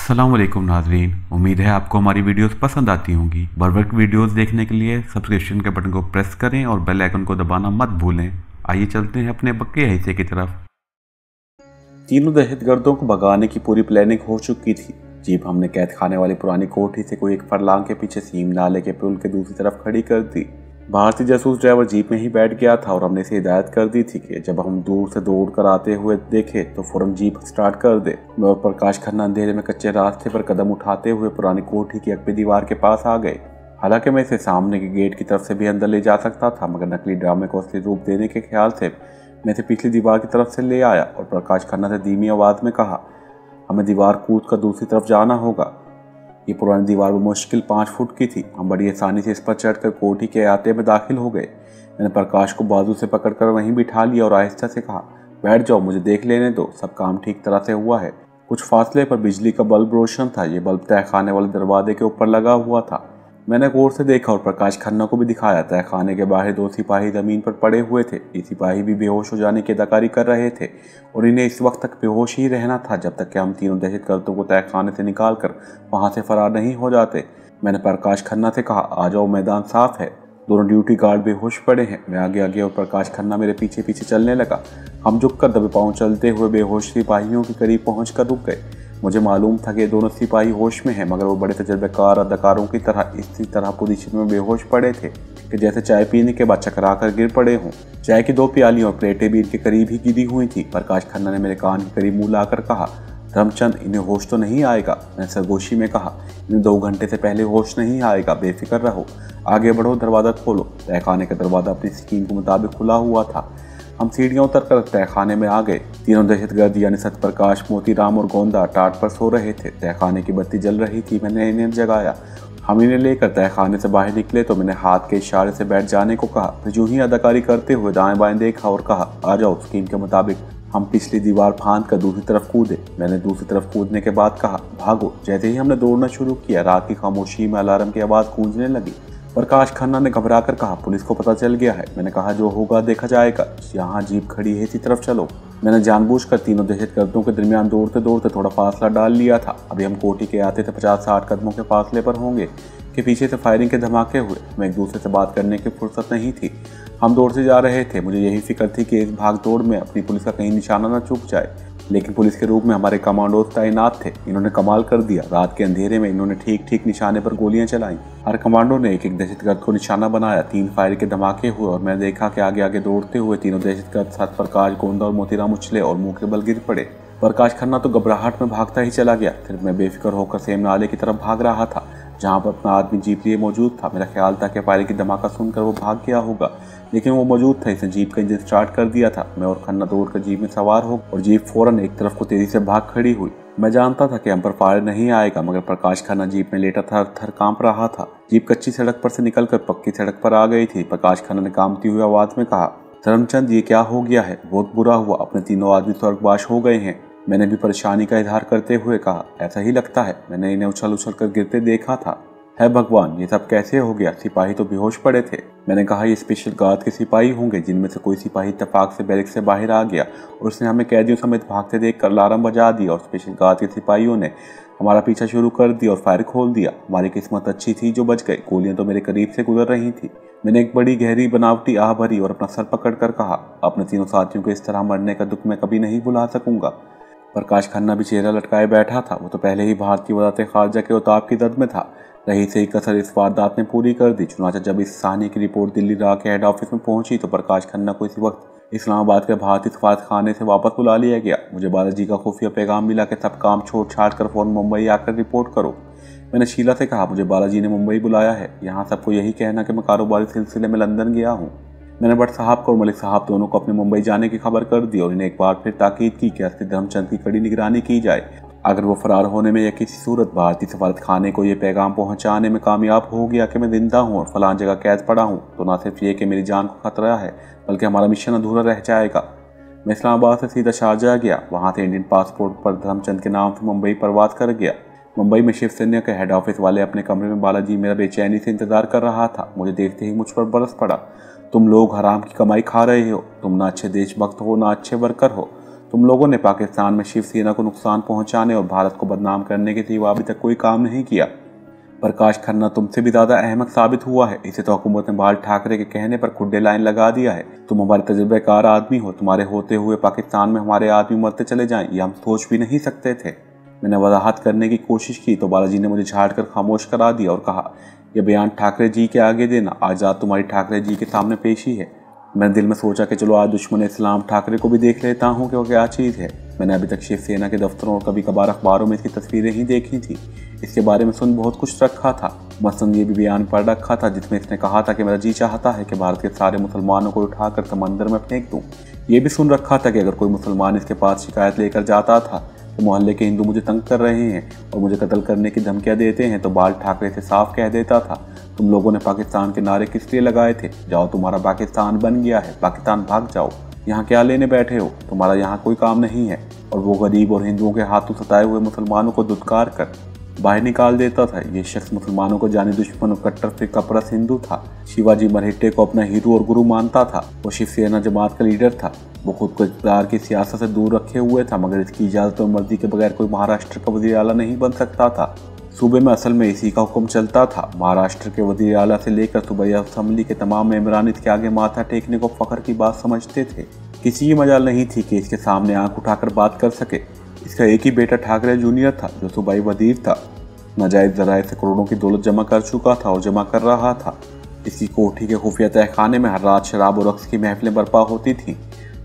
अस्सलाम वालेकुम नाजरीन, उम्मीद है आपको हमारी वीडियोस पसंद आती होंगी। बरवक्त वीडियोस देखने के लिए सब्सक्रिप्शन के बटन को प्रेस करें और बेल आइकन को दबाना मत भूलें। आइए चलते हैं अपने बक्के हिस्से की तरफ। तीनों दहशतगर्दों को भगाने की पूरी प्लानिंग हो चुकी थी। जीप हमने कैद खाने वाली पुरानी कोठी से कोई एक फरलांग के पीछे सीम नाले के पुल के दूसरी तरफ खड़ी कर दी। भारतीय जासूस ड्राइवर जीप में ही बैठ गया था और हमने इसे हिदायत कर दी थी कि जब हम दूर से दौड़ कर आते हुए देखे तो फौरन जीप स्टार्ट कर दे। मैं और प्रकाश खन्ना अंधेरे में कच्चे रास्ते पर कदम उठाते हुए पुरानी कोठी की अकबी दीवार के पास आ गए। हालांकि मैं इसे सामने के गेट की तरफ से भी अंदर ले जा सकता था, मगर नकली ड्रामे को असली रूप देने के ख्याल से मैं इसे पिछली दीवार की तरफ से ले आया और प्रकाश खन्ना से धीमी आवाज में कहा, हमें दीवार कूद कर दूसरी तरफ जाना होगा। ये पुरानी दीवार मुश्किल 5 फुट की थी। हम बड़ी आसानी से इस पर चढ़कर कोठी के अहाते में दाखिल हो गए। मैंने प्रकाश को बाजू से पकड़कर वहीं बिठा लिया और आहिस्ता से कहा, बैठ जाओ, मुझे देख लेने दो, सब काम ठीक तरह से हुआ है। कुछ फासले पर बिजली का बल्ब रोशन था। ये बल्ब तहखाने वाले दरवाजे के ऊपर लगा हुआ था। मैंने गौर से देखा और प्रकाश खन्ना को भी दिखाया। तहखाने के बाहर 2 सिपाही जमीन पर पड़े हुए थे। ये सिपाही भी बेहोश हो जाने की अदाकारी कर रहे थे और इन्हें इस वक्त तक बेहोश ही रहना था जब तक कि हम तीनों दहशतगर्दों को तहखाने से निकाल कर वहां से फरार नहीं हो जाते। मैंने प्रकाश खन्ना से कहा, आ जाओ, मैदान साफ है। दोनों ड्यूटी गार्ड बेहोश पड़े हैं। मैं आगे आगे और प्रकाश खन्ना मेरे पीछे पीछे चलने लगा। हम झुककर दबे पांव चलते हुए बेहोश सिपाहियों के करीब पहुंचकर रुक गए। मुझे मालूम था कि ये दोनों सिपाही होश में हैं, मगर वो बड़े तजर्बेकार अदाकारों की तरह इसी तरह पोजीशन में बेहोश पड़े थे कि जैसे चाय पीने के बाद चकरा कर गिर पड़े हों। चाय की 2 प्यालियां और प्लेटें भी इनके करीब ही गिरी हुई थी। प्रकाश खन्ना ने मेरे कान के करीब मुंह लाकर कहा, धर्मचंद, इन्हें होश तो नहीं आएगा। मैंने सरगोशी में कहा, इन्हें 2 घंटे से पहले होश नहीं आएगा, बेफिक्र रहो, आगे बढ़ो, दरवाज़ा खोलो। तहखाने का दरवाज़ा अपनी स्कीम के मुताबिक खुला हुआ था। हम सीढ़ियां उतरकर तहखाने में आ गए। तीनों दहशतगर्द यानी सत्यप्रकाश, मोतीराम और गोंदा टाट पर सो रहे थे। तहखाने की बत्ती जल रही थी। मैंने इन्हें जगाया। हम इन्हें लेकर तहखाने से बाहर निकले तो मैंने हाथ के इशारे से बैठ जाने को कहा। फिर यूं ही अदाकारी करते हुए दाएं बाएं देखा और कहा, आ जाओ। स्कीम के मुताबिक हम पिछली दीवार फांद कर दूसरी तरफ कूदे। मैंने दूसरी तरफ कूदने के बाद कहा, भागो। जैसे ही हमने दौड़ना शुरू किया, रात की खामोशी में अलार्म की आवाज़ गूंजने लगी। प्रकाश खन्ना ने घबरा कर कहा, पुलिस को पता चल गया है। मैंने कहा, जो होगा देखा जाएगा, यहाँ जीप खड़ी है, इसी तरफ चलो। मैंने जानबूझकर तीनों दहशतगर्दों के दरमियान दौड़ते दौड़ते थोड़ा फासला डाल लिया था। अभी हम कोठी के आते थे 50-60 कदमों के फासले पर होंगे कि पीछे से फायरिंग के धमाके हुए। मैं एक दूसरे से बात करने की फुर्सत नहीं थी। हम दौड़ते जा रहे थे। मुझे यही फिक्र थी कि इस भाग दौड़ में अपनी पुलिस का कहीं निशाना न चूक जाए, लेकिन पुलिस के रूप में हमारे कमांडोज तैनात थे। इन्होंने कमाल कर दिया। रात के अंधेरे में इन्होंने ठीक ठीक निशाने पर गोलियां चलाई। हर कमांडो ने एक एक दहशतगर्द को निशाना बनाया। 3 फायर के धमाके हुए और मैं देखा कि आगे आगे दौड़ते हुए तीनों दहशतगर्द सत्यप्रकाश, गोंदा और मोतीराम उछले और मुंह के बल गिर पड़े। प्रकाश खन्ना तो घबराहट में भागता ही चला गया। फिर मैं बेफिक्र होकर सेम नाले की तरफ भाग रहा था जहाँ पर अपना आदमी जीप लिए मौजूद था। मेरा ख्याल था कि फायरिंग की धमाका सुनकर वो भाग गया होगा, लेकिन वो मौजूद था। इसने जीप का इंजन स्टार्ट कर दिया था। मैं और खन्ना दौड़कर जीप में सवार हो और जीप फौरन एक तरफ को तेजी से भाग खड़ी हुई। मैं जानता था कि हम पर फायर नहीं आएगा, मगर प्रकाश खन्ना जीप में लेटा थर थर कांप रहा था। जीप कच्ची सड़क पर से निकलकर पक्की सड़क पर आ गई थी। प्रकाश खन्ना ने कांपती हुई आवाज में कहा, धर्मचंद, ये क्या हो गया है? बहुत बुरा हुआ, अपने तीनों आदमी स्वर्गवास हो गए हैं। मैंने भी परेशानी का इजहार करते हुए कहा, ऐसा ही लगता है, मैंने इन्हें उछल उछल कर गिरते देखा था। है भगवान, ये सब कैसे हो गया? सिपाही तो बेहोश पड़े थे। मैंने कहा, ये स्पेशल गार्ड के सिपाही होंगे, जिनमें से कोई सिपाही इत्तेफाक से बैरिक से बाहर आ गया और उसने हमें कैदियों समेत भागते देखकर अलार्म बजा दिया और स्पेशल गार्ड के सिपाहियों ने हमारा पीछा शुरू कर दिया और फायर खोल दिया। हमारी किस्मत अच्छी थी जो बच गए। गोलियां तो मेरे करीब से गुजर रही थी। मैंने एक बड़ी गहरी बनावटी आह भरी और अपना सर पकड़कर कहा, अपने तीनों साथियों को इस तरह मरने का दुख मैं कभी नहीं भुला सकूंगा। प्रकाश खन्ना भी चेहरा लटकाए बैठा था। वो तो पहले ही भारतीय वज़ारत ख़ारजा के उताब की दद में था। रही से ही कसर इस वारदात ने पूरी कर दी। चुनांचे जब इस साहनी की रिपोर्ट दिल्ली राह के हेड ऑफिस में पहुंची तो प्रकाश खन्ना को इसी वक्त इस्लामाबाद के भारतीय सफारतखाने से वापस बुला लिया गया। मुझे बालाजी का खुफिया पैगाम मिला कि सब काम छोड़ छाड़ कर फ़ौरन मुंबई आकर रिपोर्ट करो। मैंने शीला से कहा, मुझे बालाजी ने मुंबई बुलाया है, यहाँ सबको यही कहना कि मैं कारोबारी सिलसिले में लंदन गया हूँ। मैंने भट्ट साहब को और मलिक साहब दोनों को अपने मुंबई जाने की खबर कर दी और इन्हें एक बार फिर ताकीद की कि असली धर्मचंद की कड़ी निगरानी की जाए। अगर वो फरार होने में या किसी सूरत भारतीय सफारत खाने को ये पैगाम पहुंचाने में कामयाब हो गया कि मैं जिंदा हूँ और फलां जगह कैद पड़ा हूँ, तो ना सिर्फ ये कि मेरी जान को खतरा है, बल्कि हमारा मिशन अधूरा रह जाएगा। मैं इस्लामाबाद से सीधा शारजाह गया। वहाँ से इंडियन पासपोर्ट पर धर्मचंद के नाम से मुंबई परवास कर गया। मुंबई में शिवसेना के हेड ऑफिस वाले अपने कमरे में बालाजी मेरा बेचैनी से इंतजार कर रहा था। मुझे देखते ही मुझ पर बरस पड़ा, तुम लोग हराम की कमाई खा रहे हो। तुम ना अच्छे देशभक्त हो ना अच्छे वर्कर हो। तुम लोगों ने पाकिस्तान में शिवसेना को नुकसान पहुंचाने और भारत को बदनाम करने के सिवा अभी तक कोई काम नहीं किया। प्रकाश खन्ना तुमसे भी ज्यादा अहमक साबित हुआ है। इसे तो हुकूमत ने बाल ठाकरे के कहने पर खुड्डे लाइन लगा दिया है। तुम हमारे तजुर्बेकार आदमी हो, तुम्हारे होते हुए पाकिस्तान में हमारे आदमी मरते चले जाएं, ये हम सोच भी नहीं सकते थे। मैंने वजाहत करने की कोशिश की तो बालाजी ने मुझे झाड़ कर खामोश करा दिया और कहा, यह बयान ठाकरे जी के आगे देना, आज रात तुम्हारी ठाकरे जी के सामने पेशी है। मैंने दिल में सोचा कि चलो आज दुश्मन इस्लाम ठाकरे को भी देख लेता हूँ कि वो क्या चीज़ है। मैंने अभी तक शिवसेना के दफ्तरों और कभी कभार अखबारों में इसकी तस्वीरें ही देखी थी। इसके बारे में सुन बहुत कुछ रखा था, मसलन ये भी बयान पढ़ रखा था जिसमें इसने कहा था कि मेरा जी चाहता है कि भारत के सारे मुसलमानों को उठाकर समंदर में फेंक दूँ। ये भी सुन रखा था कि अगर कोई मुसलमान इसके पास शिकायत लेकर जाता था तो मोहल्ले के हिंदू मुझे तंग कर रहे हैं और मुझे कत्ल करने की धमकियां देते हैं, तो बाल ठाकरे से साफ कह देता था, तुम लोगों ने पाकिस्तान के नारे किस लिए लगाए थे? जाओ, तुम्हारा पाकिस्तान बन गया है, पाकिस्तान भाग जाओ, यहाँ क्या लेने बैठे हो, तुम्हारा यहाँ कोई काम नहीं है। और वो गरीब और हिंदुओं के हाथों सताए हुए मुसलमानों को धुतकार कर बाहर निकाल देता था। ये शख्स मुसलमानों को जानी दुश्मन और कट्टर फिरकापरस्त हिंदू था। शिवाजी मरहट्टे को अपना हीरो और गुरु मानता था। वो शिवसेना जमात का लीडर था। वो खुद को इक़्तिदार की सियासत से दूर रखे हुए था, मगर इसकी इजाज़त और मर्जी के बगैर कोई महाराष्ट्र का वज़ीर आला नहीं बन सकता था। सूबे में असल में इसी का हुक्म चलता था। महाराष्ट्र के वज़ीर आला से लेकर सूबाई असम्बली के तमाम मेंबरान इसके आगे माथा टेकने को फ़ख्र की बात समझते थे। किसी की मजाल नहीं थी कि इसके सामने आंख उठाकर बात कर सके। इसका एक ही बेटा ठाकरे जूनियर था जो सूबाई वज़ीर था। नाजायज़ ज़राए से करोड़ों की दौलत जमा कर चुका था और जमा कर रहा था। इसकी कोठी के खुफिया तहखाने में हर रात शराब और रक्स की महफिलें बर्पा होती थीं,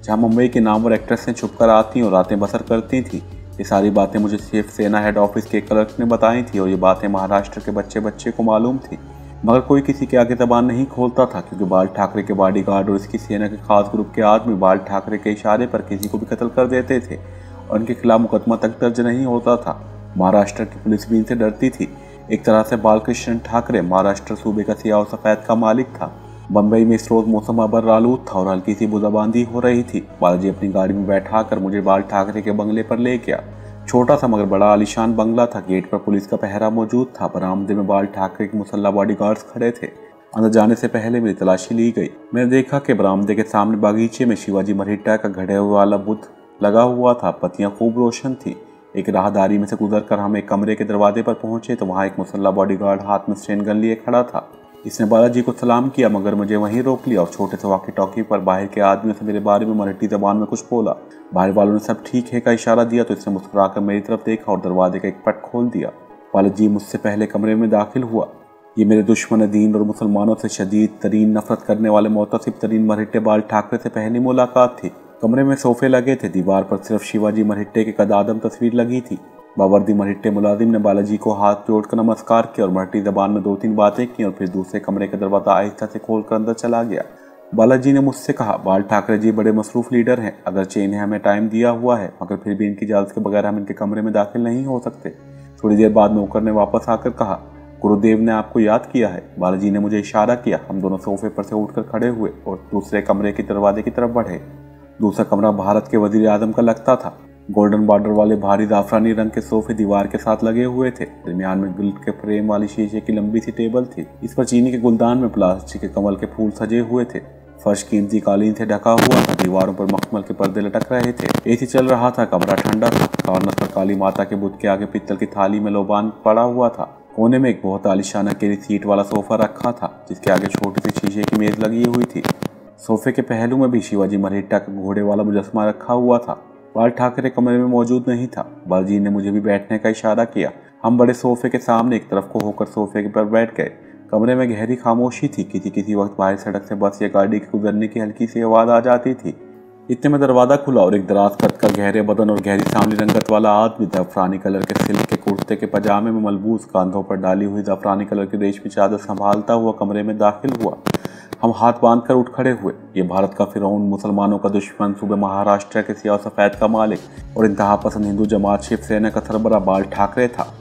जहाँ मुंबई के नामवर एक्ट्रेसें छुपकर आती और रातें बसर करती थीं। ये सारी बातें मुझे शिवसेना हेड ऑफिस के क्लर्क ने बताई थी और ये बातें महाराष्ट्र के बच्चे बच्चे को मालूम थी, मगर कोई किसी के आगे जबान नहीं खोलता था, क्योंकि बाल ठाकरे के बॉडीगार्ड और इसकी सेना के खास ग्रुप के आदमी बाल ठाकरे के इशारे पर किसी को भी कत्ल कर देते थे और उनके खिलाफ मुकदमा तक दर्ज नहीं होता था। महाराष्ट्र की पुलिस भी इनसे डरती थी। एक तरह से बालकृष्ण ठाकरे महाराष्ट्र सूबे का सियाह सफ़ेद का मालिक था। बम्बई में इस रोज़ मौसम अबरआलूद था और हल्की सी बुदाबांदी हो रही थी। बालाजी अपनी गाड़ी में बैठा कर मुझे बाल ठाकरे के बंगले पर ले गया। छोटा सा मगर बड़ा आलीशान बंगला था। गेट पर पुलिस का पहरा मौजूद था। बरामदे में बाल ठाकरे के मुसल्ला बॉडीगार्ड्स खड़े थे। अंदर जाने से पहले मेरी तलाशी ली गई। मैंने देखा कि बरामदे के सामने बागीचे में शिवाजी मरहट्टा का घड़े वाला बुत लगा हुआ था। पत्तियां खूब रोशन थी। एक राहदारी में से गुजरकर हम एक कमरे के दरवाजे पर पहुंचे तो वहां एक मुसल्ला बॉडीगार्ड हाथ में स्टेन गन लिए खड़ा था। इसने बालाजी को सलाम किया, मगर मुझे वहीं रोक लिया और छोटे से वॉकी टॉकी पर बाहर के आदमियों से मेरे बारे में मराठी जबान में कुछ बोला। बाहर वालों ने सब ठीक है का इशारा दिया तो इसने मुस्कुराकर मेरी तरफ देखा और दरवाजे का एक पट खोल दिया। बालाजी मुझसे पहले कमरे में दाखिल हुआ। ये मेरे दुश्मन दीन और मुसलमानों से शदीद तरीन नफरत करने वाले मोतसिब तरीन मरहट्टे बाल ठाकरे से पहली मुलाकात थी। कमरे में सोफे लगे थे। दीवार पर सिर्फ शिवाजी मरहट्टे की कदादम तस्वीर लगी थी। बावर्दी मरहट्टे मुलाजिम ने बालाजी को हाथ जोड़कर नमस्कार किया और मराठी जबान में 2-3 बातें की और फिर दूसरे कमरे का दरवाजा आहिस्ता से खोलकर अंदर चला गया। बालाजी ने मुझसे कहा, बाल ठाकरे जी बड़े मसरूफ लीडर हैं, अगरचे इन्हें हमें टाइम दिया हुआ है, मगर फिर भी इनकी इजाज़त के बगैर हम इनके कमरे में दाखिल नहीं हो सकते। थोड़ी देर बाद नौकर ने वापस आकर कहा, गुरुदेव ने आपको याद किया है। बालाजी ने मुझे इशारा किया। हम दोनों सोफे पर से उठकर खड़े हुए और दूसरे कमरे के दरवाजे की तरफ बढ़े। दूसरा कमरा भारत के वजीर आजम का लगता था। गोल्डन बॉर्डर वाले भारी जाफरानी रंग के सोफे दीवार के साथ लगे हुए थे। दरमियान में गिल्ट के फ्रेम वाली शीशे की लंबी सी टेबल थी। इस पर चीनी के गुलदान में प्लास्टिक के कमल के फूल सजे हुए थे। फर्श कीमती कालीन से ढका हुआ था। दीवारों पर मखमल के पर्दे लटक रहे थे। एसी चल रहा था। कमरा ठंडा था। कॉर्नर पर काली माता के बुत के आगे पित्तल की थाली में लोबान पड़ा हुआ था। कोने में एक बहुत आलीशान अकेली सीट वाला सोफा रखा था, जिसके आगे छोटी सी शीशे की मेज लगी हुई थी। सोफे के पहलू में भी शिवाजी मरहट्टा का घोड़े वाला मुजस्मा रखा हुआ था। बाल ठाकरे कमरे में मौजूद नहीं था। बालाजी ने मुझे भी बैठने का इशारा किया। हम बड़े सोफे के सामने एक तरफ को होकर सोफे पर बैठ गए। कमरे में गहरी खामोशी थी। किसी वक्त बाहर सड़क से बस या गाड़ी के गुजरने की हल्की सी आवाज़ आ जाती थी। इतने में दरवाज़ा खुला और एक दराज कद का गहरे बदन और गहरी सांवली रंगत वाला आदमी ज़फ़रानी कलर के सिल्क के कुर्ते के पजामे में मलबूस, कांधों पर डाली हुई ज़फ़रानी कलर की रेशमी चादर संभालता हुआ कमरे में दाखिल हुआ। हम हाथ बांधकर उठ खड़े हुए। ये भारत का फिरौन, मुसलमानों का दुश्मन, सूबे महाराष्ट्र के सियाह सफ़ेद का मालिक और इंतहा पसंद हिंदू जमात शिवसेना का सरबरा बाल ठाकरे था।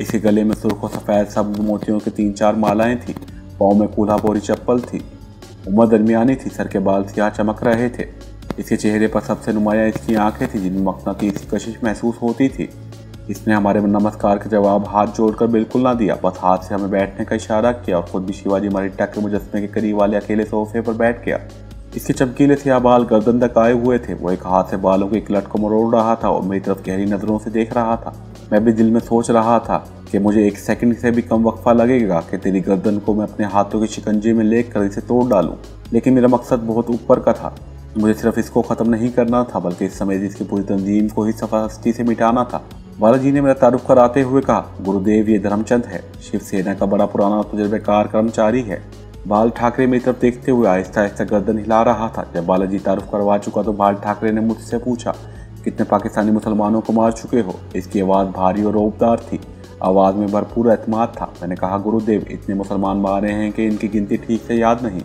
इसके गले में सुर्ख और सफ़ेद सब्ज़ मोतियों की 3-4 मालाएं थी। पाँव में कोल्हापुरी चप्पल थी। उम्र दरमियानी थी। सर के बाल सियाह चमक रहे थे। इसके चेहरे पर सबसे नुमाया इसकी आंखें थी, जिनमें मकनातीसी कशिश महसूस होती थी। इसने हमारे नमस्कार के जवाब हाथ जोड़कर बिल्कुल ना दिया, बस हाथ से हमें बैठने का इशारा किया और खुद भी शिवाजी मरहट्टा के मुजस्मे के करीब वाले अकेले सोफे पर बैठ गया। इसके चमकीले से बाल गर्दन तक आए हुए थे। वो एक हाथ से बालों की क्लट को मरोड़ रहा था और मेरी तरफ गहरी नजरों से देख रहा था। मैं भी दिल में सोच रहा था कि मुझे एक सेकंड से भी कम वक्फा लगेगा कि तेरी गर्दन को मैं अपने हाथों के शिकंजे में लेकर इसे तोड़ डालूं। लेकिन मेरा मकसद बहुत ऊपर का था। मुझे सिर्फ इसको ख़त्म नहीं करना था, बल्कि इस समय इसकी पूरी तंजीम को ही सफास्ती से मिटाना था। बालाजी ने मेरा तारुफ कराते हुए कहा, गुरुदेव ये धर्मचंद है, शिवसेना का बड़ा पुराना तजुर्बेकार कर्मचारी है। बाल ठाकरे मेरी तरफ देखते हुए आहिस्ता आहिस्ता गर्दन हिला रहा था। जब बालाजी तारुफ करवा चुका तो बाल ठाकरे ने मुझसे पूछा, कितने पाकिस्तानी मुसलमानों को मार चुके हो? इसकी आवाज़ भारी और रौबदार थी, आवाज़ में भरपूर एतमाद था। मैंने कहा, गुरुदेव इतने मुसलमान मारे हैं कि इनकी गिनती ठीक से याद नहीं।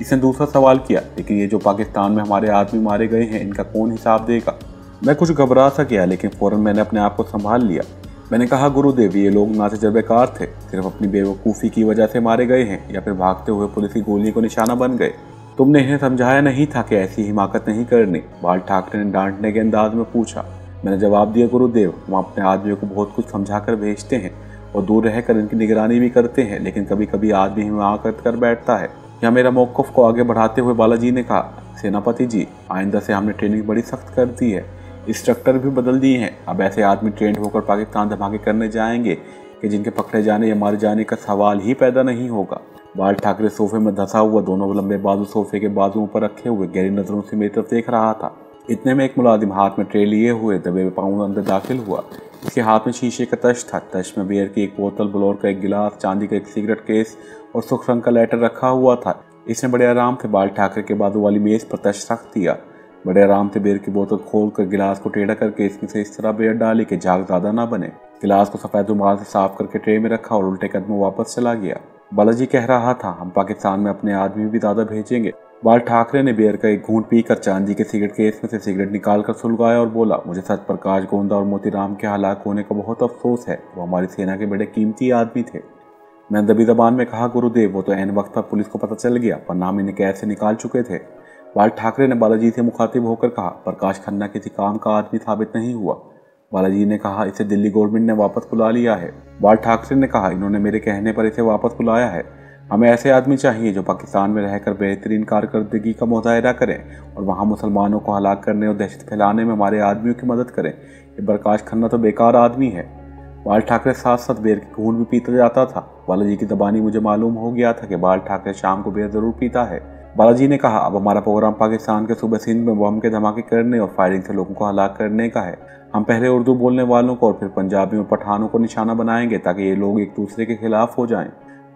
इसने दूसरा सवाल किया, लेकिन ये जो पाकिस्तान में हमारे आदमी मारे गए हैं, इनका कौन हिसाब देगा? मैं कुछ घबरा सा गया, लेकिन फ़ौरन मैंने अपने आप को संभाल लिया। मैंने कहा, गुरुदेव ये लोग ना तजुर्बेकार थे, सिर्फ अपनी बेवकूफ़ी की वजह से मारे गए हैं या फिर भागते हुए पुलिस की गोली को निशाना बन गए। तुमने इन्हें समझाया नहीं था कि ऐसी हिमाकत नहीं करनी? बाल ठाकरे ने डांटने के अंदाज में पूछा। मैंने जवाब दिया, गुरुदेव हम अपने आदमियों को बहुत कुछ समझा कर भेजते हैं और दूर रहकर इनकी निगरानी भी करते हैं, लेकिन कभी कभी आदमी हिमाकत कर बैठता है। या मेरा मौक़िफ़ को आगे बढ़ाते हुए बालाजी ने कहा, सेनापति जी आइंदा से हमने ट्रेनिंग बड़ी सख्त कर दी है, इंस्ट्रक्टर भी बदल दिए हैं। अब ऐसे आदमी ट्रेंड होकर पाकिस्तान धमाके करने जाएंगे कि जिनके पकड़े जाने या मारे जाने का सवाल ही पैदा नहीं होगा। बाल ठाकरे सोफे में धंसा हुआ, दोनों लंबे बाजू सोफे के बाजुओं पर रखे हुए गहरी नजरों से मेरी तरफ देख रहा था। इतने में एक मुलाजिम हाथ में ट्रे लिए हुए दबे पाँव अंदर दाखिल हुआ। इसके हाथ में शीशे का तश था। तश में बियर की एक बोतल, ब्लोर का एक गिलास, चांदी का एक सिगरेट केस और सुर्ख रंग का लेटर रखा हुआ था। इसने बड़े आराम से बाल ठाकरे के बाजू वाली मेज पर तश रख दिया। बड़े आराम से बियर की बोतल खोलकर गिलास को टेढ़ा करके इसमें से इस तरह बियर डाली कि झाग ज़्यादा ना बने। गिलास को सफ़ेद रुमाल से साफ करके ट्रे में रखा और उल्टे कदमों वापस चला गया। बालाजी कह रहा था, हम पाकिस्तान में अपने आदमी भी ज़्यादा भेजेंगे। बाल ठाकरे ने बियर का एक घूंट पीकर चांदी के सिगरेट केस में से सिगरेट निकालकर सुलगाया और बोला, मुझे सत्यप्रकाश गोंदा और मोतीराम के हलाक होने का बहुत अफसोस है। वो हमारी सेना के बड़े कीमती आदमी थे। मैंने दबी ज़बान में कहा, गुरुदेव वो तो ऐन वक्त पर पुलिस को पता चल गया, पर नाम इन्हें कैद से निकाल चुके थे। बाल ठाकरे ने बालाजी से मुखातिब होकर कहा, प्रकाश खन्ना किसी काम का आदमी साबित नहीं हुआ। बालाजी ने कहा, इसे दिल्ली गवर्नमेंट ने वापस बुला लिया है। बाल ठाकरे ने कहा, इन्होंने मेरे कहने पर इसे वापस बुलाया है। हमें ऐसे आदमी चाहिए जो पाकिस्तान में रहकर बेहतरीन कारकर्दगी का मुजाहिरा करें और वहाँ मुसलमानों को हलाक करने और दहशत फैलाने में हमारे आदमियों की मदद करें। ये प्रकाश खन्ना तो बेकार आदमी है। बाल ठाकरे साथ साथ बेर की घूंट भी पीता जाता था। बालाजी की ज़बानी मुझे मालूम हो गया था कि बाल ठाकरे शाम को बेर ज़रूर पीता है। बालाजी ने कहा, अब हमारा प्रोग्राम पाकिस्तान के सूबे सिंध में बम के धमाके करने और फायरिंग से लोगों को हलाक करने का है। हम पहले उर्दू बोलने वालों को और फिर पंजाबी और पठानों को निशाना बनाएंगे ताकि ये लोग एक दूसरे के खिलाफ हो जाएं।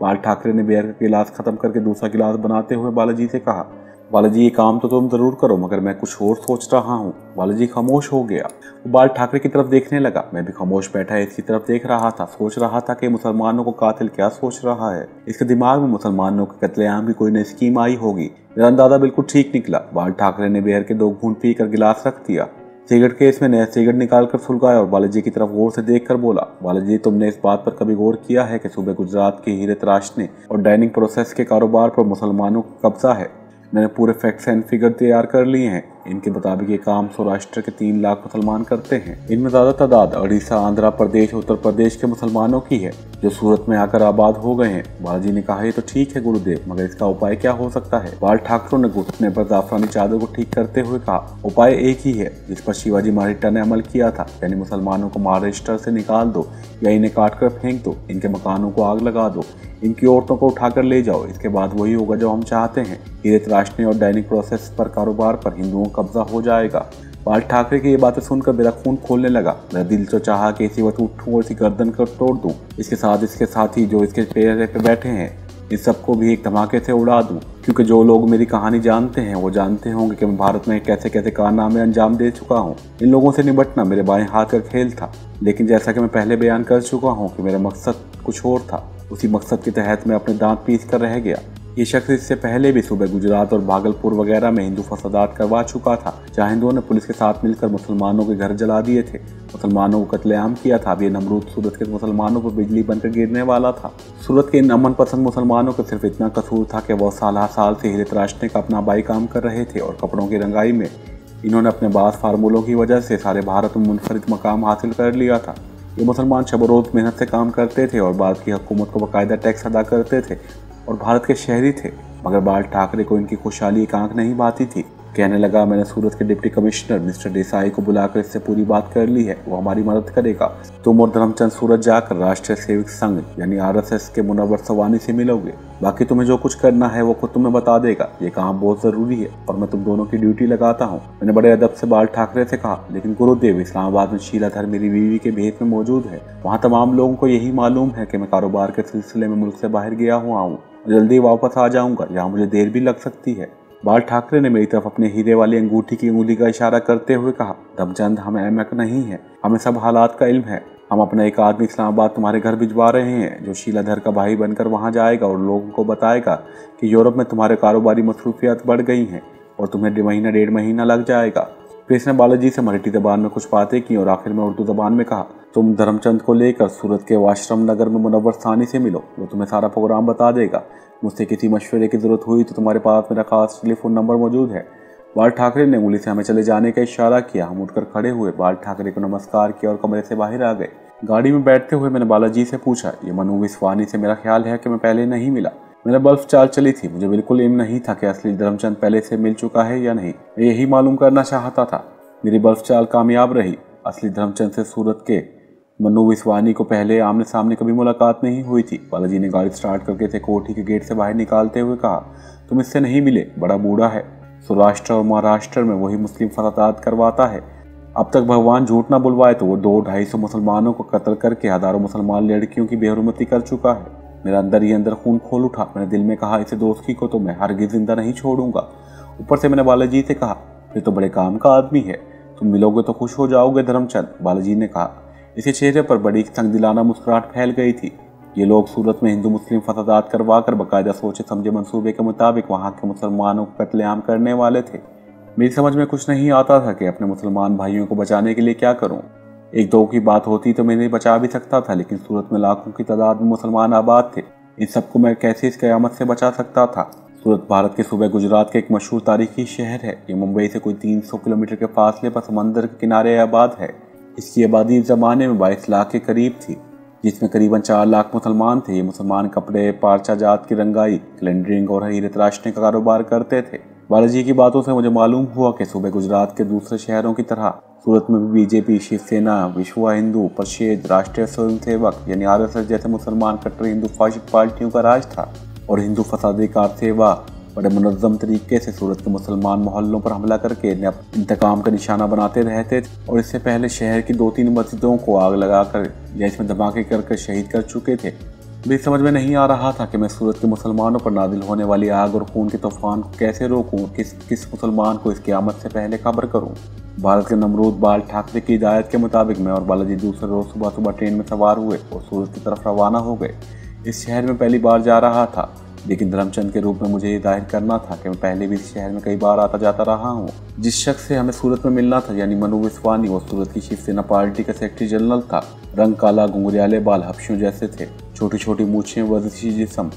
बाल ठाकरे ने बियर का गिलास ख़त्म करके दूसरा गिलास बनाते हुए बालाजी से कहा, बालाजी ये काम तो तुम ज़रूर करो, मगर मैं कुछ और सोच रहा हूँ। बालाजी खामोश हो गया। वो बाल ठाकरे की तरफ देखने लगा। मैं भी खामोश बैठा इसकी तरफ देख रहा था। सोच रहा था कि मुसलमानों को कातिल क्या सोच रहा है। इसके दिमाग में मुसलमानों के कत्लेआम की कोई नई स्कीम आई होगी। मेरा अंदाजा बिल्कुल ठीक निकला। बाल ठाकरे ने बियर के 2 घूंट पीकर गिलास रख दिया। सिगरेट केस में नया सिगरेट निकालकर सुलगाया और बालाजी की तरफ गौर से देखकर बोला, बालाजी तुमने इस बात पर कभी गौर किया है कि सूबे गुजरात के हीरे तराशने और डाइनिंग प्रोसेस के कारोबार पर मुसलमानों का कब्जा है? मैंने पूरे फैक्ट्स एंड फिगर तैयार कर लिए हैं। इनके मुताबिक ये काम सौराष्ट्र के 3 लाख मुसलमान करते हैं। इनमें ज़्यादा तादाद उड़ीसा, आंध्र प्रदेश, उत्तर प्रदेश के मुसलमानों की है जो सूरत में आकर आबाद हो गए हैं। बालाजी ने कहा, ये तो ठीक है गुरुदेव, मगर इसका उपाय क्या हो सकता है? बाल ठाकरों ने घुटने पर जाफरानी चादर को ठीक करते हुए कहा, उपाय एक ही है जिस पर शिवाजी महाराज ने अमल किया था, यानी मुसलमानों को महाराष्ट्र से निकाल दो या इन्हें काट कर फेंक दो, इनके मकानों को आग लगा दो, इनकी औरतों को उठाकर ले जाओ। इसके बाद वही होगा जो हम चाहते हैं। हीरे तराशने और डाइनिंग प्रोसेस पर कारोबार पर हिंदुओं का कब्जा हो जाएगा। बाल ठाकरे की ये बातें सुनकर मेरा खून खोलने लगा। मेरा दिल तो चाहा कि इसी वक्त उठूं और इसी गर्दन कर तोड़ दूं। इसके साथी जो इसके पैर पे बैठे हैं, इन सबको भी एक धमाके से उड़ा दूं, क्योंकि जो लोग मेरी कहानी जानते हैं वो जानते होंगे कि मैं भारत में कैसे कैसे कारनामे अंजाम दे चुका हूँ। इन लोगों से निपटना मेरे बाएं हाथ का खेल था, लेकिन जैसा कि मैं पहले बयान कर चुका हूँ कि मेरा मकसद कुछ और था। उसी मकसद के तहत मैं अपने दांत पीस कर रह गया। ये शख्स इससे पहले भी सूबे गुजरात और भागलपुर वगैरह में हिंदू फसादात करवा चुका था, जहाँ हिंदुओं ने पुलिस के साथ मिलकर मुसलमानों के घर जला दिए थे, मुसलमानों को कत्लेआम किया था। अब ये नमरूद सूरत के मुसलमानों पर बिजली बनकर गिरने वाला था। सूरत के इन अमन पसंद मुसलमानों को सिर्फ इतना कसूर था कि वह साल से हीरे तराशने का अपना बाई काम कर रहे थे और कपड़ों की रंगाई में इन्होंने अपने बास फार्मूलों की वजह से सारे भारत में मुनफरिद मकाम हासिल कर लिया था। ये मुसलमान शब रोज़ मेहनत से काम करते थे और भारत की हुकूमत को बाकायदा टैक्स अदा करते थे और भारत के शहरी थे। मगर बाल ठाकरे को इनकी खुशहाली एक आंख नहीं भाती थी। कहने लगा, मैंने सूरत के डिप्टी कमिश्नर मिस्टर देसाई को बुलाकर इससे पूरी बात कर ली है, वो हमारी मदद करेगा। तुम और धर्मचंद सूरत जाकर राष्ट्रीय सेवक संघ यानी RSS के मुनव्वर सवानी से मिलोगे। बाकी तुम्हें जो कुछ करना है वो खुद तुम्हें बता देगा। ये काम बहुत जरूरी है और मैं तुम दोनों की ड्यूटी लगाता हूँ। मैंने बड़े अदब से बाल ठाकरे से कहा, लेकिन गुरुदेव, इस्लामाबाद में शीलाधर मेरी बीवी के भेद में मौजूद है। वहाँ तमाम लोगों को यही मालूम है कि मैं कारोबार के सिलसिले में मुल्क से बाहर गया हुआ हूँ। जल्दी वापस आ जाऊंगा, यहाँ मुझे देर भी लग सकती है। बाल ठाकरे ने मेरी तरफ अपने हीरे वाली अंगूठी की उंगली का इशारा करते हुए कहा, धर्मचंद, हमें अहमक नहीं है, हमें सब हालात का इल्म है। हम अपना एक आदमी इस्लामाबाद तुम्हारे घर भिजवा रहे हैं जो शीलाधर का भाई बनकर वहां जाएगा और लोगों को बताएगा कि यूरोप में तुम्हारे कारोबारी मसरूफियात बढ़ गई हैं और तुम्हें 1.5 महीना लग जाएगा। फिर इसने बालाजी से मराठी जबान में कुछ बातें की और आखिर में उर्दू जबान में कहा, तुम धर्मचंद को लेकर सूरत के वाशरम नगर में मुनव्वर सानी से मिलो, वो तुम्हें सारा प्रोग्राम बता देगा। मुझसे किसी मशवरे की जरूरत हुई तो तुम्हारे पास मेरा खास टेलीफोन नंबर मौजूद है। बाल ठाकरे ने उंगली से हमें चले जाने का इशारा किया। हम उठकर खड़े हुए, बाल ठाकरे को नमस्कार किया और कमरे से बाहर आ गए। गाड़ी में बैठते हुए मैंने बालाजी से पूछा, ये मनु विस्वानी से मेरा ख्याल है कि मैं पहले नहीं मिला। मेरा बल्ब चाल चली थी, मुझे बिल्कुल इल्म नहीं था कि असली धर्मचंद पहले से मिल चुका है या नहीं। मैं यही मालूम करना चाहता था। मेरी बल्ब चाल कामयाब रही। असली धर्मचंद से सूरत के मनु विस्वानी को पहले आमने सामने कभी मुलाकात नहीं हुई थी। बालाजी ने गाड़ी स्टार्ट करके इसे कोठी के गेट से बाहर निकालते हुए कहा, तुम इससे नहीं मिले, बड़ा बूढ़ा है। सौराष्ट्र और महाराष्ट्र में वही मुस्लिम फसादात करवाता है। अब तक भगवान झूठ ना बुलवाए तो वो 200-250 मुसलमानों को कत्ल करके हजारों मुसलमान लड़कियों की बेहरमती कर चुका है। मेरा अंदर ही अंदर खून खोल उठा। मैंने दिल में कहा, इसे दोस्ती को तो मैं हरगिज़ जिंदा नहीं छोड़ूंगा। ऊपर से मैंने बालाजी से कहा, ये तो बड़े काम का आदमी है, तुम मिलोगे तो खुश हो जाओगे धर्मचंद। बालाजी ने कहा। इसके चेहरे पर बड़ी संगदिलाना मुस्कुराहट फैल गई थी। ये लोग सूरत में हिंदू मुस्लिम फसादात करवा कर बाकायदा सोचे समझे मंसूबे के मुताबिक वहाँ के मुसलमानों को कत्लेआम करने वाले थे। मेरी समझ में कुछ नहीं आता था कि अपने मुसलमान भाइयों को बचाने के लिए क्या करूं। एक दो की बात होती तो मैं इन्हें बचा भी सकता था, लेकिन सूरत में लाखों की तादाद में मुसलमान आबाद थे। इन सबको मैं कैसे इस क़यामत से बचा सकता था। सूरत भारत के सूबे गुजरात का एक मशहूर तारीखी शहर है। ये मुंबई से कोई 300 किलोमीटर के फासले पर समंदर के किनारे आबाद है। इसकी आबादी इस ज़माने में 22 लाख के करीब थी, जिसमें करीबन 4 लाख मुसलमान थे। ये मुसलमान कपड़े, पारचा जात की रंगाई, कैलेंडरिंग और हीरे तराशने का कारोबार करते थे। बालाजी की बातों से मुझे मालूम हुआ कि सूबे गुजरात के दूसरे शहरों की तरह सूरत में भी बीजेपी, शिवसेना, विश्व हिंदू परिषद, राष्ट्रीय स्वयंसेवक यानी RSS जैसे मुसलमान कट्टर हिंदू फाशिस्ट पार्टियों का राज था और हिंदू फसादी कार सेवा बड़े मुनज़्ज़म तरीके से सूरत के मुसलमान मोहल्लों पर हमला करके इंतकाम का निशाना बनाते रहते थे और इससे पहले शहर की 2-3 मस्जिदों को आग लगाकर या इसमें धमाके करके शहीद कर चुके थे। मेरी समझ में नहीं आ रहा था कि मैं सूरत के मुसलमानों पर नादिल होने वाली आग और खून के तूफान को कैसे रोकूं, किस मुसलमान को इस क़यामत से पहले खबर करूं। भारत के नमरूद बाल ठाकरे की हिदायत के मुताबिक मैं और बालाजी दूसरे रोज सुबह ट्रेन में सवार हुए और सूरत की तरफ रवाना हो गए। इस शहर में पहली बार जा रहा था, लेकिन धर्मचंद के रूप में मुझे ये जाहिर करना था कि मैं पहले भी इस शहर में कई बार आता जाता रहा हूँ। जिस शख्स से हमें सूरत में मिलना था यानी मनु विस्वानी, वो सूरत की शिवसेना पार्टी का सेक्रेटरी जनरल था। रंग काला, घुंघरियाले बाल हबशियों जैसे थे, छोटी छोटी मूछें, वर्जिशी जिस्म।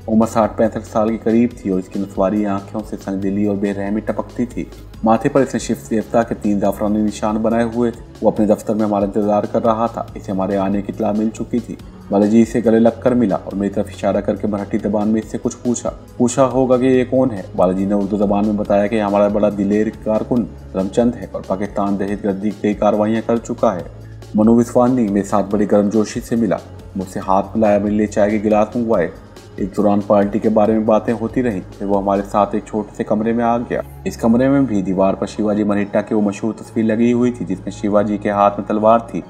उम्र 60-65 साल के करीब थी और इसकी नस्वारी आंखों से संगदिली और बेरहमी टपकती थी। माथे पर इसने शिफ्ट देवता के 3 जाफरानी निशान बनाए हुए थे। वो अपने दफ्तर में हमारा इंतजार कर रहा था। इसे हमारे आने की इत्तला मिल चुकी थी। बालाजी इसे गले लग कर मिला और मेरी तरफ इशारा करके मराठी जबान में इससे कुछ पूछा होगा कि ये कौन है। बालाजी ने उर्दू जबान में बताया कि हमारा बड़ा दिलेर कारकुन धर्मचंद है और पाकिस्तान दहशतगर्दी की कई कार्रवाइयाँ कर चुका है। मनु विस्वानी मेरे साथ बड़ी गर्मजोशी से मिला, मुझसे हाथ मिलाया, मेरे लिए चाय के गिलास मंगवाए। एक दौरान पार्टी के बारे में बातें होती रहीं। फिर वो हमारे साथ एक छोटे से कमरे में आ गया। इस कमरे में भी दीवार पर शिवाजी मराठा की वो मशहूर तस्वीर लगी हुई थी जिसमें शिवाजी के हाथ में तलवार थी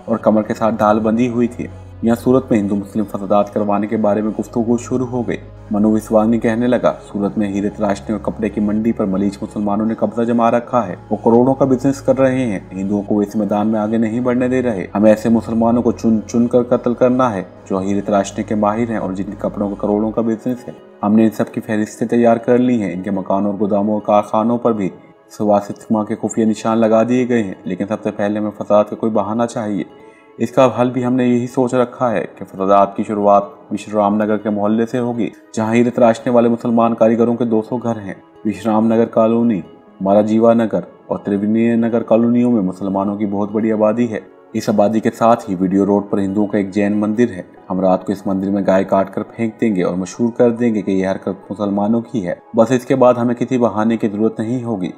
और कमर के साथ ढाल बंधी हुई थी। यहाँ सूरत में हिंदू मुस्लिम फसादात करवाने के बारे में गुफ्तगू शुरू हो गई। मनु विस्वानी कहने लगा, सूरत में हीरे तराशने और कपड़े की मंडी पर मलीज मुसलमानों ने कब्जा जमा रखा है। वो करोड़ों का बिजनेस कर रहे हैं। हिंदुओं को इस मैदान में आगे नहीं बढ़ने दे रहे। हमें ऐसे मुसलमानों को चुन चुन कर कत्ल करना है जो हीरे तराशने के माहिर हैं और जिनके कपड़ों का करोड़ों का बिजनेस है। हमने इन सब की फहरिस्तें तैयार कर ली हैं। इनके मकानों और गोदामों और कारखानों पर भी सवासितमा के खुफिया निशान लगा दिए गए हैं। लेकिन सबसे पहले हमें फसाद का कोई बहाना चाहिए। इसका हल भी हमने यही सोच रखा है कि फसादात की शुरुआत विश्राम नगर के मोहल्ले से होगी, जहाँ हीरे तराशने वाले मुसलमान कारीगरों के 200 घर हैं। विश्राम नगर कॉलोनी, माराजीवा नगर और त्रिवेणी नगर कॉलोनियों में मुसलमानों की बहुत बड़ी आबादी है। इस आबादी के साथ ही वीडियो रोड पर हिंदुओं का एक जैन मंदिर है। हम रात को इस मंदिर में गाय काट कर फेंक देंगे और मशहूर कर देंगे कि यह हरकत मुसलमानों की है। बस इसके बाद हमें किसी बहाने की जरूरत नहीं होगी।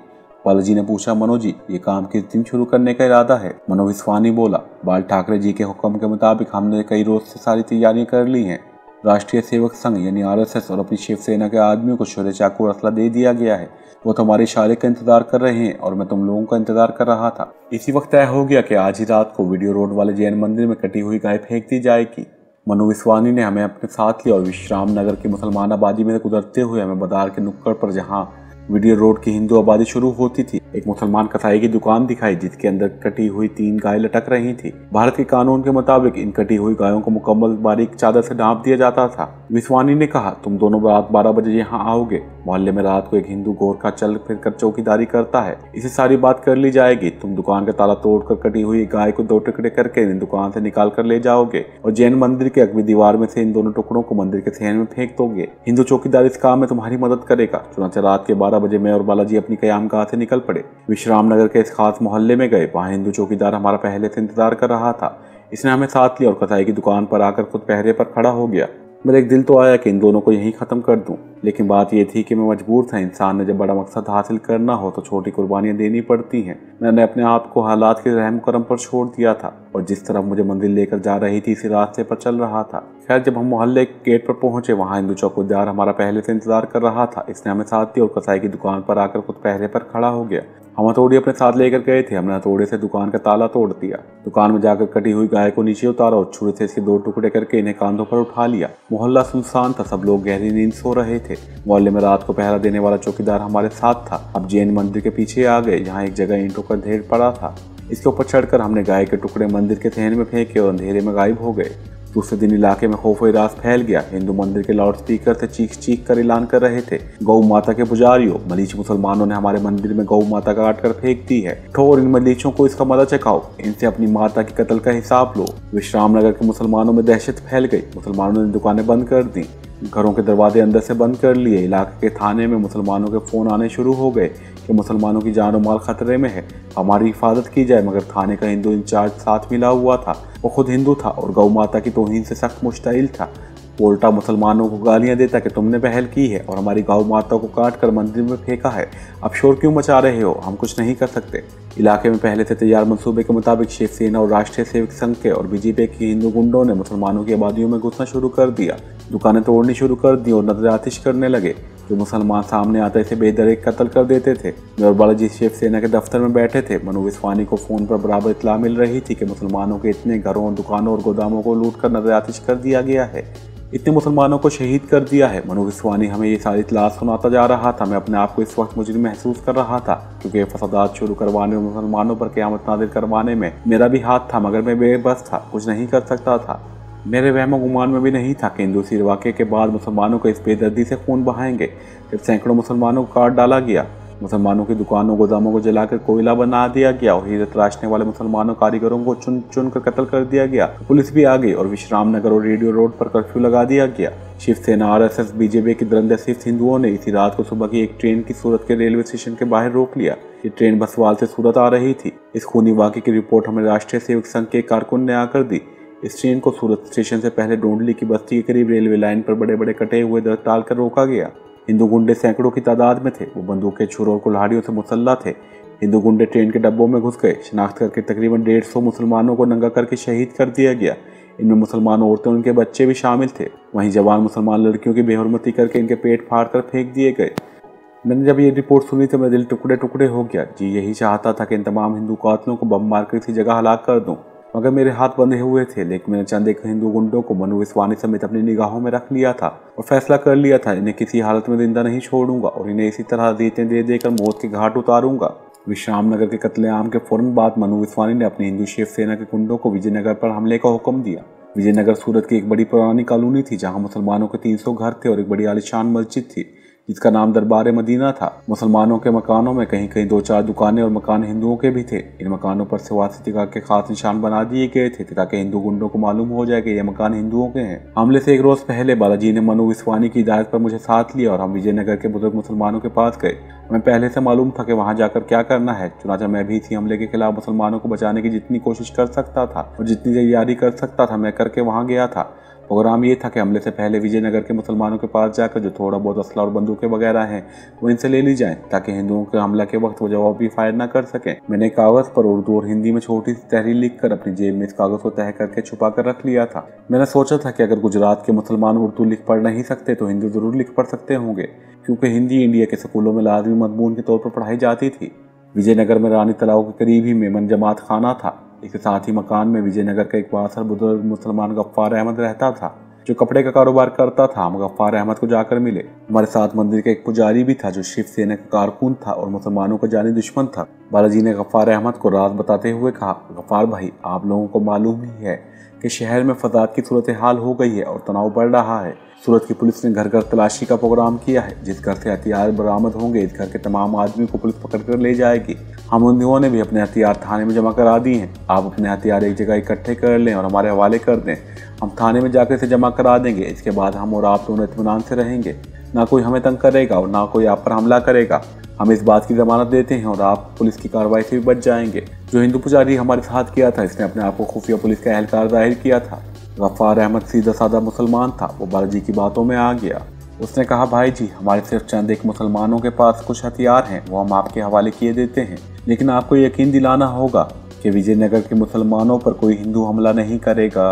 बालाजी ने पूछा, मनो जी, ये काम किस दिन शुरू करने का इरादा है? मनो विश्वानी बोला, बाल ठाकरे जी के हुक्म के मुताबिक हमने कई रोज से सारी तैयारियां कर ली हैं। राष्ट्रीय सेवक संघ यानी RSS और अपनी शिवसेना के आदमियों को छुरे चाकू और असला दे दिया गया है। वो तुम्हारे इशारे का इंतजार कर रहे हैं और मैं तुम लोगों का इंतजार कर रहा था। इसी वक्त तय हो गया कि आज ही रात को वीडियो रोड वाले जैन मंदिर में कटी हुई गाय फेंक दी जाएगी। मनु विश्वानी ने हमें अपने साथ लिया और विश्राम नगर की मुसलमान आबादी में गुजरते हुए हमें बाजार के नुक्कड़ पर, जहाँ वीडियो रोड की हिंदू आबादी शुरू होती थी, एक मुसलमान कसाई की दुकान दिखाई जिसके अंदर कटी हुई 3 गाय लटक रही थी। भारत के कानून के मुताबिक इन कटी हुई गायों को मुकम्मल बारीक चादर से ढांप दिया जाता था। विश्वानी ने कहा, तुम दोनों रात 12 बजे यहाँ आओगे। मोहल्ले में रात को एक हिंदू गोरखा चल फिर कर चौकीदारी करता है। इसे सारी बात कर ली जाएगी। तुम दुकान का ताला तोड़कर कटी हुई गाय को 2 टुकड़े करके इन दुकान से निकाल कर ले जाओगे और जैन मंदिर के अगली दीवार में से इन दोनों टुकड़ों को मंदिर के सहन में फेंक दोगे। हिंदू चौकीदार इस काम में तुम्हारी मदद करेगा। चुनाचे रात के 12 बजे मैं और बालाजी अपनी कयामगाह से निकल पड़े। विश्राम नगर के इस खास मोहल्ले में गए। वहाँ हिंदू चौकीदार हमारा पहले से इंतजार कर रहा था। इसने हमें साथ लिया और कसाई की दुकान पर आकर खुद पहरे पर खड़ा हो गया। मेरा एक दिल तो आया कि इन दोनों को यहीं खत्म कर दूं, लेकिन बात यह थी कि मैं मजबूर था। इंसान ने जब बड़ा मकसद हासिल करना हो तो छोटी कुर्बानियां देनी पड़ती हैं। मैंने अपने आप को हालात के रहम करम पर छोड़ दिया था और जिस तरफ मुझे मंदिर लेकर जा रही थी इसी रास्ते पर चल रहा था। खैर, जब हम मोहल्ले के गेट पर पहुंचे, वहाँ हिंदू चौकीदार हमारा पहले से इंतजार कर रहा था। इसने हमें साथ दिया और कसाई की दुकान पर आकर खुद पहरे पर खड़ा हो गया। हम हथौड़ी अपने साथ लेकर गए थे। हमने हथौड़े से दुकान का ताला तोड़ दिया। दुकान में जाकर कटी हुई गाय को नीचे उतारा और छुरे से इसके 2 टुकड़े करके इन्हें कांधों पर उठा लिया। मोहल्ला सुनसान था, सब लोग गहरी नींद सो रहे थे। मोहल्ले में रात को पहरा देने वाला चौकीदार हमारे साथ था। अब जैन मंदिर के पीछे आ गए, जहाँ एक जगह ईंटों का ढेर पड़ा था। इसके ऊपर चढ़कर हमने गाय के टुकड़े मंदिर के सहन में फेंके और अंधेरे में गायब हो गए। दूसरे दिन इलाके में खौफ रास फैल गया। हिंदू मंदिर के लाउड स्पीकर से चीख चीख कर ऐलान कर रहे थे, गौ माता के पुजारियों, मलीच मुसलमानों ने हमारे मंदिर में गौ माता काट कर फेंक दी है। ठोर इन मलीचों को इसका मजा चखाओ, इनसे अपनी माता की कत्ल का हिसाब लो। विश्राम नगर के मुसलमानों में दहशत फैल गई। मुसलमानों ने दुकानें बंद कर दी, घरों के दरवाजे अंदर से बंद कर लिए। इलाके के थाने में मुसलमानों के फोन आने शुरू हो गए कि मुसलमानों की जान और माल खतरे में है, हमारी हिफाजत की जाए। मगर थाने का हिंदू इंचार्ज साथ मिला हुआ था। वो खुद हिंदू था और गौ माता की तौहीन से सख्त मुश्तइल था। वो उल्टा मुसलमानों को गालियां देता कि तुमने पहल की है और हमारी गौ माता को काट कर मंदिर में फेंका है। अब शोर क्यों मचा रहे हो? हम कुछ नहीं कर सकते। इलाके में पहले से तैयार मंसूबे के मुताबिक शिवसेना और राष्ट्रीय सेवक संघ के और BJP की हिंदू गुंडों ने मुसलमानों की आबादियों में घुसना शुरू कर दिया। दुकानें तोड़नी शुरू कर दी और नजर आतिश करने लगे। जो मुसलमान सामने आते इसे बेदरेक कत्ल कर देते थे। मैं और बालाजी शिवसेना के दफ्तर में बैठे थे। मनु विश्वानी को फोन पर बराबर इत्तला मिल रही थी कि मुसलमानों के इतने घरों, दुकानों और गोदामों को लूट कर नजर आतिश कर दिया गया है, इतने मुसलमानों को शहीद कर दिया है। मनु विश्वानी हमें ये सारी इत्तला सुनाता जा रहा था। मैं अपने आप को इस वक्त मुजरिम महसूस कर रहा था, क्योंकि ये फसादात शुरू करवाने और मुसलमानों पर क़यामत नाज़िल करवाने में मेरा भी हाथ था, मगर मैं बेबस था, कुछ नहीं कर सकता था। मेरे वहम गुमान में भी नहीं था कि हिंदू सिर वाक़े के बाद मुसलमानों को इस बेदर्दी से खून बहाएंगे। जब सैकड़ों मुसलमानों को काट डाला गया, मुसलमानों की दुकानों गोदामों को जलाकर कोयला बना दिया गया और हीरे तराशने वाले मुसलमानों कारीगरों को चुन चुन कर कत्ल कर दिया गया, तो पुलिस भी आ गई और विश्राम नगर और रेडियो रोड पर कर्फ्यू लगा दिया गया। शिवसेना, RSS, BJP की दरंदे सिर्फ हिंदुओं ने इसी रात को सुबह की एक ट्रेन की सूरत के रेलवे स्टेशन के बाहर रोक लिया। ये ट्रेन बसवाल से सूरत आ रही थी। इस खूनी वाक़े की रिपोर्ट हमें राष्ट्रीय सेवक संघ के कारकुन ने आकर दी। इस ट्रेन को सूरत स्टेशन से पहले डोंडली की बस्ती के करीब रेलवे लाइन पर बड़े बड़े कटे हुए दरख्त डालकर रोका गया। हिंदू गुंडे सैकड़ों की तादाद में थे। वो बंदूकें, छुरों और कुल्हाड़ियों से मुसल्लह थे। हिंदू गुंडे ट्रेन के डब्बों में घुस गए। शनाख्त करके तकरीबन 150 मुसलमानों को नंगा करके शहीद कर दिया गया। इनमें मुसलमान औरतें और उनके बच्चे भी शामिल थे। वहीं जवान मुसलमान लड़कियों की बेहुरमती करके इनके पेट फाड़ कर फेंक दिए गए। मैंने जब ये रिपोर्ट सुनी तो मेरा दिल टुकड़े टुकड़े हो गया। जी यही चाहता था कि इन तमाम हिंदू कातलों को बम मार कर इसी जगह हलाक कर दूं, मगर मेरे हाथ बंधे हुए थे। लेकिन मैंने चंद एक हिंदू गुंडों को मनु विश्वानी समेत अपनी निगाहों में रख लिया था और फैसला कर लिया था, इन्हें किसी हालत में जिंदा नहीं छोड़ूंगा और इन्हें इसी तरह अज़ियतें दे देकर मौत के घाट उतारूंगा। विश्राम नगर के कत्लेआम के फौरन बाद मनु विश्वानी ने अपनी हिंदू शिवसेना के गुंडों को विजयनगर पर हमले का हुक्म दिया। विजयनगर सूरत की एक बड़ी पुरानी कॉलोनी थी, जहाँ मुसलमानों के 300 घर थे और एक बड़ी आलीशान मस्जिद थी जिसका नाम दरबार मदीना था। मुसलमानों के मकानों में कहीं कहीं 2-4 दुकानें और मकान हिंदुओं के भी थे। इन मकानों पर स्वास्तिका के खास निशान बना दिए गए थे ताकि हिंदू गुंडों को मालूम हो जाए कि ये मकान हिंदुओं के हैं। हमले से एक रोज पहले बालाजी ने मनु विश्वानी की हिदायत पर मुझे साथ लिया और हम विजयनगर के बुजुर्ग मुसलमानों के पास गए। हमें पहले से मालूम था कि वहां जाकर क्या करना है, चुनाचा मैं भी इसी हमले के खिलाफ मुसलमानों को बचाने की जितनी कोशिश कर सकता था और जितनी तैयारी कर सकता था मैं करके वहां गया था। प्रोग्राम ये था कि हमले से पहले विजयनगर के मुसलमानों के पास जाकर जो थोड़ा बहुत असला और बंदूकें वगैरह हैं वो इनसे ले ली जाएं, ताकि हिंदुओं के हमला के वक्त वो जवाबी फायर न कर सकें। मैंने कागज पर उर्दू और हिंदी में छोटी सी तहरीर लिखकर अपनी जेब में इस कागज को तह करके छुपा कर रख लिया था। मैंने सोचा था कि अगर गुजरात के मुसलमान उर्दू लिख पढ़ नहीं सकते तो हिंदी जरूर लिख पढ़ सकते होंगे, क्योंकि हिंदी इंडिया के स्कूलों में लाजमी मजमून के तौर पर पढ़ाई जाती थी। विजयनगर में रानी तालाब के करीब ही मेमन जमात खाना था। इसके साथ ही मकान में विजयनगर का एक बासर बुजुर्ग मुसलमान गफ्फार अहमद रहता था, जो कपड़े का कारोबार करता था। हम गफ्फार अहमद को जाकर मिले। हमारे साथ मंदिर का एक पुजारी भी था जो शिवसेना का कारकुन था और मुसलमानों का जानी दुश्मन था। बालाजी ने गफ्फार अहमद को राज बताते हुए कहा, गफ्फार भाई, आप लोगों को मालूम ही है कि शहर में फसाद की सूरत हाल हो गई है और तनाव बढ़ रहा है। सूरत की पुलिस ने घर घर तलाशी का प्रोग्राम किया है। जिस घर से हथियार बरामद होंगे इस घर के तमाम आदमी को पुलिस पकड़ कर ले जाएगी। हम उन लोगों ने भी अपने हथियार थाने में जमा करा दिए हैं। आप अपने हथियार एक जगह इकट्ठे कर लें और हमारे हवाले कर दें। हम थाने में जाकर इसे जमा करा देंगे। इसके बाद हम और आप दोनों इत्मीनान से रहेंगे। ना कोई हमें तंग करेगा और ना कोई आप पर हमला करेगा। हम इस बात की जमानत देते हैं और आप पुलिस की कार्रवाई से भी बच जाएंगे। जो हिंदू पुजारी हमारे साथ किया था इसने अपने आप को खुफिया पुलिस का एहलकार जाहिर किया था। गफ्फार अहमद सीधा साधा मुसलमान था। वो बालाजी की बातों में आ गया। उसने कहा, भाई जी, हमारे सिर्फ चंद एक मुसलमानों के पास कुछ हथियार हैं, वो हम आपके हवाले किए देते हैं, लेकिन आपको यकीन दिलाना होगा कि विजयनगर के मुसलमानों पर कोई हिंदू हमला नहीं करेगा।